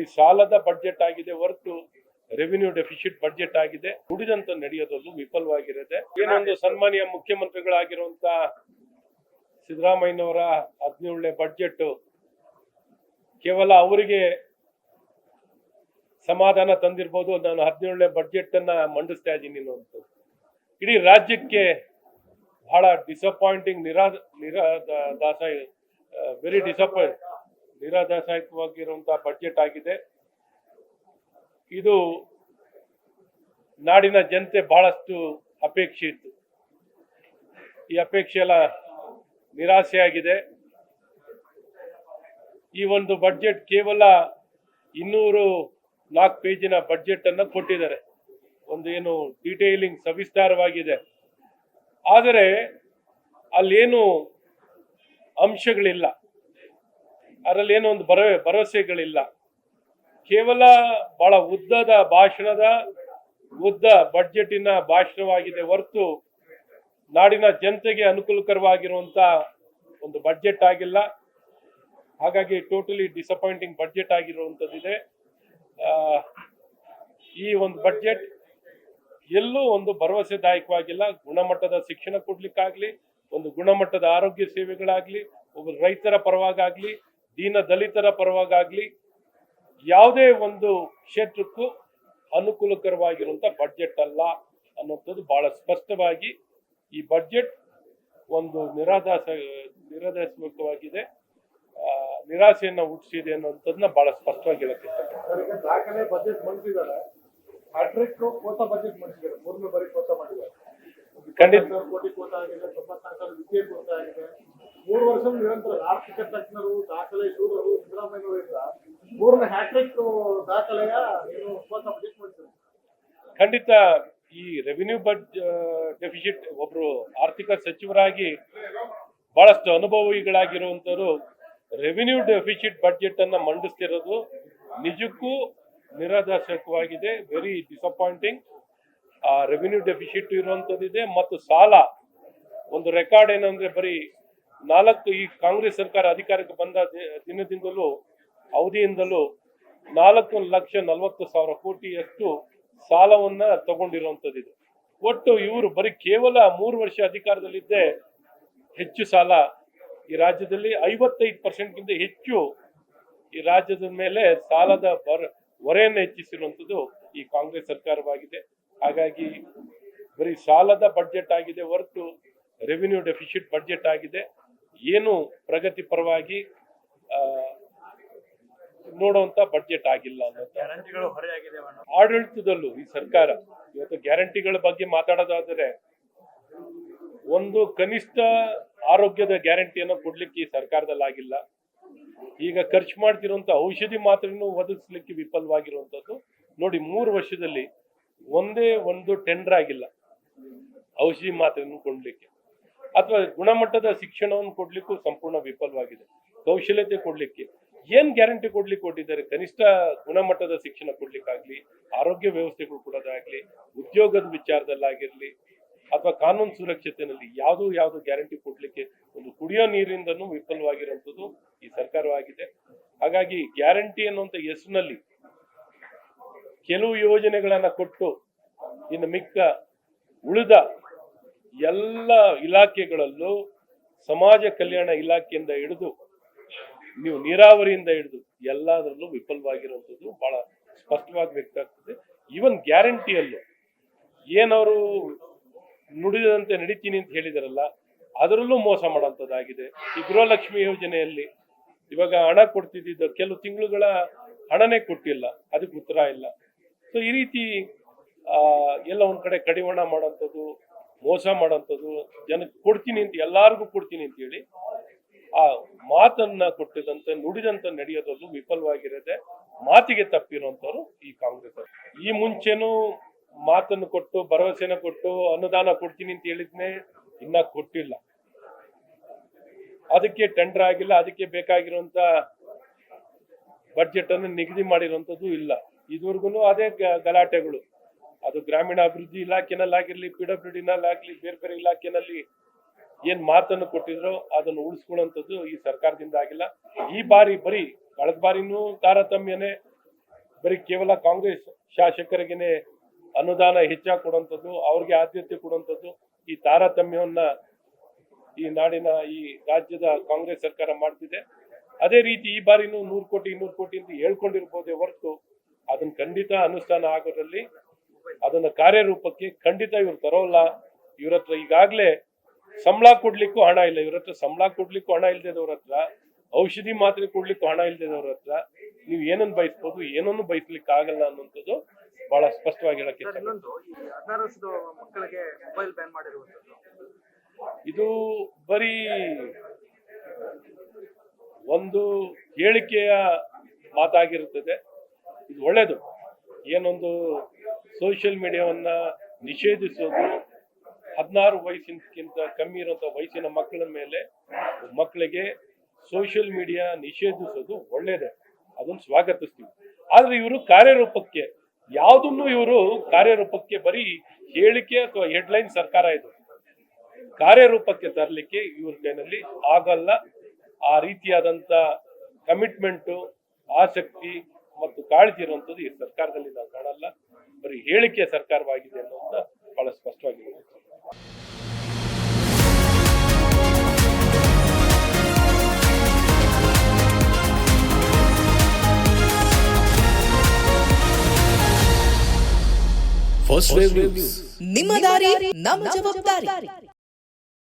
ಬರೀ ಸಾಲದ ಬಡ್ಜೆಟ್ ಆಗಿದೆ ಹೊರತು ರೆವಿನ್ಯೂ ಡೆಫಿಸಿಟ್ ಬಡ್ಜೆಟ್ ಆಗಿದೆ. ನುಡಿದಂತ ನಡೆಯೋದಲ್ಲೂ ವಿಫಲವಾಗಿರುತ್ತೆ. ಏನೊಂದು ಸನ್ಮಾನ್ಯ ಮುಖ್ಯಮಂತ್ರಿಗಳಾಗಿರುವಂತ ಸಿದ್ದರಾಮಯ್ಯನವರ 17ನೇ ಬಡ್ಜೆಟ್ ಕೇವಲ ಅವರಿಗೆ ಸಮಾಧಾನ ತಂದಿರಬಹುದು. ನಾನು 17ನೇ ಬಡ್ಜೆಟ್ ಅನ್ನ ಮಂಡಿಸ್ತಾ ಇದ್ದೀನಿ ಅಂತ ಇಡೀ ರಾಜ್ಯಕ್ಕೆ ಬಹಳ ಡಿಸಪಾಯಿಂಟಿಂಗ್ ನಿರಾದಾಸಕವಾಗಿರುವಂತಹ ಬಡ್ಜೆಟ್ ಆಗಿದೆ. ಇದು ನಾಡಿನ ಜನತೆ ಬಹಳಷ್ಟು ಅಪೇಕ್ಷೆ ಇತ್ತು. ಈ ಅಪೇಕ್ಷೆ ಎಲ್ಲ ನಿರಾಸೆಯಾಗಿದೆ. ಈ ಒಂದು ಬಡ್ಜೆಟ್ ಕೇವಲ 204 ಪೇಜಿನ ಬಡ್ಜೆಟ್ ಅನ್ನ ಕೊಟ್ಟಿದ್ದಾರೆ. ಒಂದು ಏನು ಡೀಟೇಲಿಂಗ್ ಸವಿಸ್ತಾರವಾಗಿದೆ, ಆದರೆ ಅಲ್ಲೇನು ಅಂಶಗಳಿಲ್ಲ, ಅದರಲ್ಲಿ ಏನೋ ಒಂದು ಭರವಸೆಗಳಿಲ್ಲ. ಕೇವಲ ಬಹಳ ಉದ್ದ ಬಡ್ಜೆಟಿನ ಭಾಷಣವಾಗಿದೆ ಹೊರತು ನಾಡಿನ ಜನತೆಗೆ ಅನುಕೂಲಕರವಾಗಿರುವಂತ ಒಂದು ಬಡ್ಜೆಟ್ ಆಗಿಲ್ಲ. ಹಾಗಾಗಿ ಟೋಟಲಿ ಡಿಸಪಾಯಿಂಟಿಂಗ್ ಬಡ್ಜೆಟ್ ಆಗಿರುವಂತದ್ದಿದೆ. ಈ ಒಂದು ಬಡ್ಜೆಟ್ ಎಲ್ಲೂ ಒಂದು ಭರವಸೆದಾಯಕವಾಗಿಲ್ಲ. ಗುಣಮಟ್ಟದ ಶಿಕ್ಷಣ ಕೊಡ್ಲಿಕ್ಕಾಗ್ಲಿ, ಒಂದು ಗುಣಮಟ್ಟದ ಆರೋಗ್ಯ ಸೇವೆಗಳಾಗ್ಲಿ, ಒಬ್ಬ ರೈತರ ಪರವಾಗಲಿ, ದೀನ ದಲಿತರ ಪರವಾಗಲಿ, ಯಾವುದೇ ಒಂದು ಕ್ಷೇತ್ರಕ್ಕೂ ಅನುಕೂಲಕರವಾಗಿರುವಂತ ಬಡ್ಜೆಟ್ ಅಲ್ಲ ಅನ್ನೋಂಥದ್ದು ಬಹಳ ಸ್ಪಷ್ಟವಾಗಿ ಈ ಬಡ್ಜೆಟ್ ಒಂದು ನಿರಾದಾಸಕವಾಗಿದೆ, ನಿರಾಸೆಯನ್ನ ಹುಟ್ಟಿಸಿದೆ ಅನ್ನೋಂಥದ್ದನ್ನ ಬಹಳ ಸ್ಪಷ್ಟವಾಗಿ ಹೇಳಕ್ಕೆ ದಾಖಲೆ ಬಜೆಟ್ ಮಂಡಿಸಿದ್ದಾರೆ. ಹ್ಯಾಟ್ರಿಕ್ ಕೋಟ ಬಜೆಟ್ ಮಂಡಿಸಿದ್ದಾರೆ. 3 ಬಾರಿ ಕೋಟ ಮಾಡಿದ್ದಾರೆ. ಖಂಡಿತ ಕೋಟಿ ಕೋಟ ಆಗಿದೆ, 94 ವಿದ್ಯೆ ಕೋಟ ಆಗಿದೆ. 3 ವರ್ಷ ನಿರಂತರ ಆರ್ಥಿಕ ತಜ್ಞರು, ದಾಖಲೆ ಶೂರರು ಸಿದ್ದರಾಮಯ್ಯನವರಿಂದ 3ನೇ ಹ್ಯಾಟ್ರಿಕ್ ದಾಖಲೆಯ ಕೋಟ ಬಜೆಟ್ ಮಂಡಿಸಿದ್ದಾರೆ. ಖಂಡಿತ ಈ ರೆವಿನ್ಯೂ ಡೆಫಿಸಿಟ್ ಒಬ್ರು ಆರ್ಥಿಕ ಸಚಿವರಾಗಿ ಬಹಳಷ್ಟು ಅನುಭವಿಗಳಾಗಿರುವಂತರು ರೆವಿನ್ಯೂ ಡೆಫಿಸಿಟ್ ಬಡ್ಜೆಟ್ ಅನ್ನ ಮಂಡಿಸ್ತಿರೋದು ನಿಜಕ್ಕೂ ನಿರಾದಾಸಕವಾಗಿದೆ. Very disappointing. ರೆವಿನ್ಯೂ ಡೆಫಿಸಿಟ್ ಇರುವಂತದ್ದಿದೆ ಮತ್ತು ಸಾಲ ಒಂದು ರೆಕಾರ್ಡ್ ಏನಂದ್ರೆ ಬರೀ 4 ಈ ಕಾಂಗ್ರೆಸ್ ಸರ್ಕಾರ ಅಧಿಕಾರಕ್ಕೆ ಬಂದ ದಿನದಿಂದಲೂ ಅವಧಿಯಿಂದಲೂ 4,40,000 ಕೋಟಿಯಷ್ಟು ಸಾಲವನ್ನ ತಗೊಂಡಿರುವಂತದ್ದಿದೆ. ಒಟ್ಟು ಇವರು ಬರೀ ಕೇವಲ 3 ವರ್ಷ ಅಧಿಕಾರದಲ್ಲಿದ್ದೇ ಹೆಚ್ಚು ಸಾಲ ಈ ರಾಜ್ಯದಲ್ಲಿ 55% ಹೆಚ್ಚು ಈ ರಾಜ್ಯದ ಮೇಲೆ ಸಾಲದ ಹೊರೆಯನ್ನು ಹೆಚ್ಚಿಸಿರುವಂತದ್ದು ಈ ಕಾಂಗ್ರೆಸ್ ಸರ್ಕಾರವಾಗಿದೆ. ಹಾಗಾಗಿ ಬರೀ ಸಾಲದ ಬಡ್ಜೆಟ್ ಆಗಿದೆ ಹೊರತು ರೆವಿನ್ಯೂ ಡೆಫಿಸಿಟ್ ಬಡ್ಜೆಟ್ ಆಗಿದೆ. ಏನು ಪ್ರಗತಿ ಪರವಾಗಿ ನೋಡುವಂತ ಬಡ್ಜೆಟ್ ಆಗಿಲ್ಲ ಅನ್ನೋದು. ಆಡಳಿತದಲ್ಲೂ ಈ ಸರ್ಕಾರ ಇವತ್ತು ಗ್ಯಾರಂಟಿಗಳ ಬಗ್ಗೆ ಮಾತಾಡೋದಾದರೆ ಒಂದು ಕನಿಷ್ಠ ಆರೋಗ್ಯದ ಗ್ಯಾರಂಟಿಯನ್ನು ಕೊಡ್ಲಿಕ್ಕೆ ಈ ಸರ್ಕಾರದಲ್ಲಿ ಆಗಿಲ್ಲ. ಈಗ ಖರ್ಚು ಮಾಡ್ತಿರುವಂತ ಔಷಧಿ ಮಾತ್ರೆಯನ್ನು ಒದಗಿಸ್ಲಿಕ್ಕೆ ವಿಫಲವಾಗಿರುವಂತದ್ದು ನೋಡಿ. 3 ವರ್ಷದಲ್ಲಿ ಒಂದೇ ಒಂದು ಟೆಂಡರ್ ಆಗಿಲ್ಲ ಔಷಧಿ ಮಾತ್ರೆಯನ್ನು ಕೊಡ್ಲಿಕ್ಕೆ, ಅಥವಾ ಗುಣಮಟ್ಟದ ಶಿಕ್ಷಣವನ್ನು ಕೊಡ್ಲಿಕ್ಕೂ ಸಂಪೂರ್ಣ ವಿಫಲವಾಗಿದೆ. ಕೌಶಲ್ಯತೆ ಕೊಡ್ಲಿಕ್ಕೆ ಏನ್ ಗ್ಯಾರಂಟಿ ಕೊಟ್ಟಿದ್ದಾರೆ? ಕನಿಷ್ಠ ಗುಣಮಟ್ಟದ ಶಿಕ್ಷಣ ಕೊಡ್ಲಿಕ್ಕಾಗ್ಲಿ, ಆರೋಗ್ಯ ವ್ಯವಸ್ಥೆಗಳು ಕೊಡೋದಾಗ್ಲಿ, ಉದ್ಯೋಗದ ವಿಚಾರದಲ್ಲಾಗಿರ್ಲಿ, ಅಥವಾ ಕಾನೂನು ಸುರಕ್ಷತೆಯಲ್ಲಿ ಯಾವುದು ಗ್ಯಾರಂಟಿ ಕೊಡ್ಲಿಕ್ಕೆ ಒಂದು ಕುಡಿಯೋ ನೀರಿಂದನೂ ವಿಫಲವಾಗಿರುವಂತದ್ದು ಈ ಸರ್ಕಾರವಾಗಿದೆ. ಹಾಗಾಗಿ ಗ್ಯಾರಂಟಿ ಅನ್ನುವಂತ ಹೆಸರಿನಲ್ಲಿ ಕೆಲವು ಯೋಜನೆಗಳನ್ನ ಕೊಟ್ಟು ಇನ್ನು ಮಿಕ್ಕ ಉಳಿದ ಎಲ್ಲ ಇಲಾಖೆಗಳಲ್ಲೂ ಸಮಾಜ ಕಲ್ಯಾಣ ಇಲಾಖೆಯಿಂದ ಹಿಡಿದು ನೀವು ನೀರಾವರಿಯಿಂದ ಹಿಡಿದು ಎಲ್ಲದರಲ್ಲೂ ವಿಫಲವಾಗಿರುವಂಥದ್ದು ಬಹಳ ಸ್ಪಷ್ಟವಾಗಿ ವ್ಯಕ್ತ ಆಗ್ತದೆ. ಈವನ್ ಗ್ಯಾರಂಟಿಯಲ್ಲೂ ಏನವರು ನುಡಿದಂತೆ ನಡೀತೀನಿ ಅಂತ ಹೇಳಿದಾರಲ್ಲ, ಅದರಲ್ಲೂ ಮೋಸ ಮಾಡೋಂಥದ್ದಾಗಿದೆ. ಈ ಗೃಹಲಕ್ಷ್ಮಿ ಯೋಜನೆಯಲ್ಲಿ ಇವಾಗ ಹಣ ಕೊಡ್ತಿದ್ದ ಕೆಲವು ತಿಂಗಳುಗಳ ಹಣನೇ ಕೊಟ್ಟಿಲ್ಲ, ಅದಕ್ಕೆ ಉತ್ತರ ಇಲ್ಲ. ಸೊ ಈ ರೀತಿ ಎಲ್ಲ ಒಂದ್ ಕಡೆ ಕಡಿವಾಣ ಮಾಡೋಂಥದ್ದು, ಮೋಸ ಮಾಡೋಂಥದ್ದು, ಜನಕ್ಕೆ ಕೊಡ್ತೀನಿ ಅಂತ ಎಲ್ಲಾರ್ಗೂ ಕೊಡ್ತೀನಿ ಅಂತ ಹೇಳಿ ಆ ಮಾತನ್ನ ಕೊಟ್ಟಿದಂತೆ ನುಡಿದಂತ ನಡೆಯೋದಲ್ಲೂ ವಿಫಲವಾಗಿರದೆ ಮಾತಿಗೆ ತಪ್ಪಿರುವಂತವ್ರು ಈ ಕಾಂಗ್ರೆಸ್. ಈ ಮುಂಚೆನೂ ಮಾತನ್ನು ಕೊಟ್ಟು ಭರವಸೆನ ಕೊಟ್ಟು ಅನುದಾನ ಕೊಡ್ತೀನಿ ಅಂತ ಹೇಳಿದ್ನೆ ಇನ್ನ ಕೊಟ್ಟಿಲ್ಲ. ಅದಕ್ಕೆ ಟೆಂಡರ್ ಆಗಿಲ್ಲ, ಅದಕ್ಕೆ ಬೇಕಾಗಿರುವಂತ ಬಡ್ಜೆಟ್ ಅನ್ನು ನಿಗದಿ ಮಾಡಿರುವಂತದ್ದು ಇಲ್ಲ. ಇದುವರೆಗೂ ಅದೇ ಗಲಾಟೆಗಳು. ಅದು ಗ್ರಾಮೀಣಾಭಿವೃದ್ಧಿ ಇಲಾಖೆನಲ್ಲಾಗಿರ್ಲಿ, PWDನಲ್ಲಾಗ್ಲಿ, ಬೇರೆ ಇಲಾಖೆನಲ್ಲಿ ಏನ್ ಮಾತನ್ನು ಕೊಟ್ಟಿದ್ರು ಅದನ್ನು ಉಳಿಸ್ಕೊಳ್ಳುವಂಥದ್ದು ಈ ಸರ್ಕಾರದಿಂದ ಆಗಿಲ್ಲ. ಈ ಬಾರಿ ಬರೀ ಕಳೆದ ಬಾರಿನೂ ತಾರತಮ್ಯನೇ, ಬರೀ ಕೇವಲ ಕಾಂಗ್ರೆಸ್ ಶಾಸಕರಿಗೇನೆ ಅನುದಾನ ಹೆಚ್ಚಾಗಿ ಕೊಡುವಂಥದ್ದು, ಅವ್ರಿಗೆ ಆದ್ಯತೆ ಕೊಡುವಂಥದ್ದು, ಈ ತಾರತಮ್ಯವನ್ನ ಈ ನಾಡಿನ ಈ ರಾಜ್ಯದ ಕಾಂಗ್ರೆಸ್ ಸರ್ಕಾರ ಮಾಡ್ತಿದೆ. ಅದೇ ರೀತಿ ಈ ಬಾರಿನೂ 100 ಕೋಟಿ 200 ಕೋಟಿ ಅಂತ ಹೇಳ್ಕೊಂಡಿರ್ಬೋದೇ ಹೊರತು ಅದನ್ನ ಖಂಡಿತ ಅನುಷ್ಠಾನ ಆಗೋದ್ರಲ್ಲಿ ಅದನ್ನ ಕಾರ್ಯರೂಪಕ್ಕೆ ಖಂಡಿತ ಇವ್ರು ತರೋಲ್ಲ. ಇವ್ರ ಹತ್ರ ಈಗಾಗ್ಲೇ ಸಂಬಳ ಕೊಡ್ಲಿಕ್ಕೂ ಹಣ ಇಲ್ಲ. ಇವ್ರ ಹತ್ರ ಸಂಬಳ ಕೊಡ್ಲಿಕ್ಕೂ ಹಣ ಇಲ್ದೇದವ್ರ ಹತ್ರ, ಔಷಧಿ ಮಾತ್ರೆ ಕೊಡ್ಲಿಕ್ಕೂ ಹಣ ಇಲ್ದೇದವ್ರ ಹತ್ರ ನೀವು ಏನನ್ನು ಬಯಸ್ಬೋದು, ಏನನ್ನು ಬಯಸ್ಲಿಕ್ಕೆ ಆಗಲ್ಲ ಅನ್ನುವಂಥದ್ದು ಬಹಳ ಸ್ಪಷ್ಟವಾಗಿ ಹೇಳಕ್ಕೆ ಇಷ್ಟ. ಇನ್ನೊಂದು, ಈ 16 ವರ್ಷದ ಮಕ್ಕಳಿಗೆ ಮೊಬೈಲ್ ಬ್ಯಾನ್ ಮಾಡಿರುವಂತದ್ದು, ಇದು ಬರೀ ಒಂದು ಹೇಳಿಕೆಯ ಮಾತಾಗಿರುತ್ತದೆ. ಇದು ಒಳ್ಳೇದು. ಏನೊಂದು ಸೋಷಿಯಲ್ ಮೀಡಿಯಾವನ್ನ ನಿಷೇಧಿಸೋದು, 16 ವಯಸ್ಸಿನಕ್ಕಿಂತ ಕಮ್ಮಿ ಇರುವಂತ ವಯಸ್ಸಿನ ಮಕ್ಕಳ ಮೇಲೆ ಮಕ್ಕಳಿಗೆ ಸೋಷಿಯಲ್ ಮೀಡಿಯಾ ನಿಷೇಧಿಸೋದು ಒಳ್ಳೇದೇ, ಅದನ್ನು ಸ್ವಾಗತಿಸ್ತೀವಿ. ಆದ್ರೆ ಇವರು ಕಾರ್ಯರೂಪಕ್ಕೆ ಯಾವುದನ್ನು ಇವರು ಕಾರ್ಯರೂಪಕ್ಕೆ ಬರೀ ಹೇಳಿಕೆ ಅಥವಾ ಹೆಡ್ಲೈನ್ ಸರ್ಕಾರ ಇದು ಕಾರ್ಯರೂಪಕ್ಕೆ ತರಲಿಕ್ಕೆ ಇವ್ರ ಕೈನಲ್ಲಿ ಆಗಲ್ಲ. ಆ ರೀತಿಯಾದಂತ ಕಮಿಟ್ಮೆಂಟು, ಆಸಕ್ತಿ ಮತ್ತು ಕಾಳಜಿ ಇರುವಂತದ್ದು ಈ ಸರ್ಕಾರದಲ್ಲಿ ನಾವು ಕಾಣಲ್ಲ. ಬರೀ ಹೇಳಿಕೆ ಸರ್ಕಾರವಾಗಿದೆ ಅನ್ನೋದನ್ನ ಬಹಳ ಸ್ಪಷ್ಟವಾಗಿದೆ. ನಿಮ್ಮ ದಾರಿ ನಮ್ಮ ಜವಾಬ್ದಾರಿ.